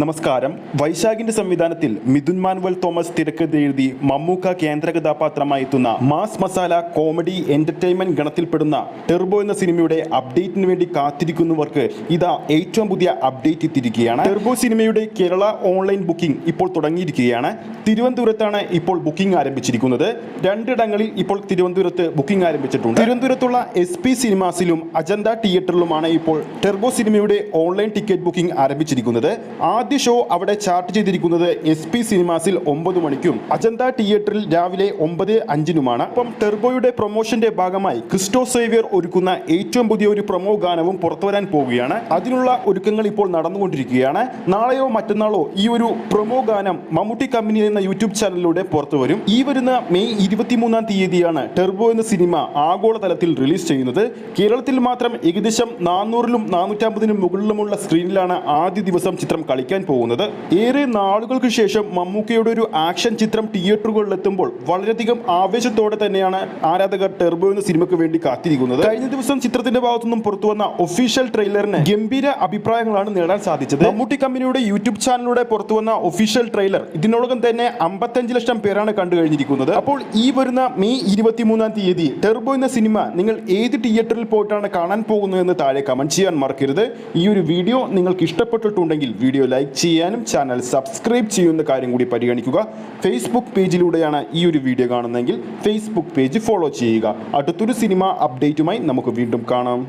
നമസ്കാരം. വൈശാഖിന്റെ സംവിധാനത്തിൽ Mithun manual Thomas തിരക്കഥ എഴുതി മമ്മൂക്ക കേന്ദ്ര കഥാപാത്രമായി എത്തുന്ന മാസ് മസാല കോമഡി എന്റർടൈൻമെന്റ് ഗണത്തിൽപ്പെടുന്ന ടെർബോ എന്ന സിനിമയുടെ അപ്ഡേറ്റിന് വേണ്ടി കാത്തിരിക്കുന്നവർക്ക് ഇതാ ഏറ്റവും പുതിയ അപ്ഡേറ്റ് എത്തിയിരിക്കുകയാണ്. ടെർബോ സിനിമയുടെ കേരള ഓൺലൈൻ ബുക്കിംഗ് ഇപ്പോൾ തുടങ്ങിയിരിക്കുകയാണ്. തിരുവനന്തപുരത്താണ് ഇപ്പോൾ ബുക്കിംഗ് ആരംഭിച്ചിരിക്കുന്നത്. രണ്ടിടങ്ങളിൽ ഇപ്പോൾ തിരുവനന്തപുരത്ത് ബുക്കിംഗ് ആരംഭിച്ചിട്ടുണ്ട്. തിരുവനന്തപുരത്തുള്ള SP സിനിമാസിലും അജന്ത തിയേറ്ററിലുമാണ് ഇപ്പോൾ ടെർബോ സിനിമയുടെ ഓൺലൈൻ ടിക്കറ്റ് ബുക്കിംഗ് ആരംഭിച്ചിരിക്കുന്നത്. ആദ്യ ഷോ അവിടെ ചാർട്ട് ചെയ്തിരിക്കുന്നത് SP സിനിമാസിൽ 9 മണിക്കും അജന്ത തിയേറ്ററിൽ രാവിലെ 9:05-നുമാണ്. അപ്പം ടെർബോയുടെ പ്രൊമോഷന്റെ ഭാഗമായി ക്രിസ്റ്റോ സേവ്യർ ഒരുക്കുന്ന ഏറ്റവും പുതിയ ഒരു പ്രൊമോ ഗാനവും പുറത്തുവരാൻ പോവുകയാണ്. അതിനുള്ള ഒരുക്കങ്ങൾ ഇപ്പോൾ നടന്നുകൊണ്ടിരിക്കുകയാണ്. നാളെയോ മറ്റന്നാളോ ഈ ഒരു പ്രൊമോ ഗാനം മമ്മൂട്ടി കമ്പനി എന്ന യൂട്യൂബ് ചാനലിലൂടെ പുറത്തു വരും. ഈ വരുന്ന മെയ് 23-ാം തീയതിയാണ് ടെർബോ എന്ന സിനിമ ആഗോളതലത്തിൽ റിലീസ് ചെയ്യുന്നത്. കേരളത്തിൽ മാത്രം ഏകദേശം 400-ലും 450-നും മുകളിലുമുള്ള സ്ക്രീനിലാണ് ആദ്യ ദിവസം ചിത്രം കളിക്കാൻ പോകുന്നത്. ഏറെ നാളുകൾക്ക് ശേഷം മമ്മൂക്കയുടെ ഒരു ആക്ഷൻ ചിത്രം തിയേറ്ററുകളിൽ എത്തുമ്പോൾ വളരെയധികം ആവേശത്തോടെ തന്നെയാണ് ആരാധകർ ടെർബോ എന്ന സിനിമയ്ക്ക് വേണ്ടി കാത്തിരിക്കുന്നത്. കഴിഞ്ഞ ദിവസം ചിത്രത്തിന്റെ ഭാഗത്തുനിന്നും പുറത്തുവന്ന ഒഫീഷ്യൽ ട്രെയിലറിന് ഗംഭീര അഭിപ്രായങ്ങളാണ് നേടാൻ സാധിച്ചത്. മമ്മൂട്ടി കമ്പനിയുടെ യൂട്യൂബ് ചാനലിലൂടെ പുറത്തുവന്ന ഒഫീഷ്യൽ ട്രെയിലർ ഇതിനോടകം തന്നെ 55 ലക്ഷം പേരാണ് കണ്ടു കഴിഞ്ഞിരിക്കുന്നത്. അപ്പോൾ ഈ വരുന്ന മെയ് 23-ാം തീയതി ടെർബോ എന്ന സിനിമ നിങ്ങൾ ഏത് തിയേറ്ററിൽ പോയിട്ടാണ് കാണാൻ പോകുന്നത് എന്ന് താഴെ കമന്റ് ചെയ്യാൻ മറക്കരുത്. ഈ ഒരു വീഡിയോ നിങ്ങൾക്ക് ഇഷ്ടപ്പെട്ടിട്ടുണ്ടെങ്കിൽ വീഡിയോ ലൈക്ക് ചെയ്യാനും ചാനൽ സബ്സ്ക്രൈബ് ചെയ്യുന്ന കാര്യം കൂടി പരിഗണിക്കുക. ഫേസ്ബുക്ക് പേജിലൂടെയാണ് ഈ ഒരു വീഡിയോ കാണുന്നതെങ്കിൽ ഫേസ്ബുക്ക് പേജ് ഫോളോ ചെയ്യുക. അടുത്തൊരു സിനിമ അപ്ഡേറ്റുമായി നമുക്ക് വീണ്ടും കാണാം.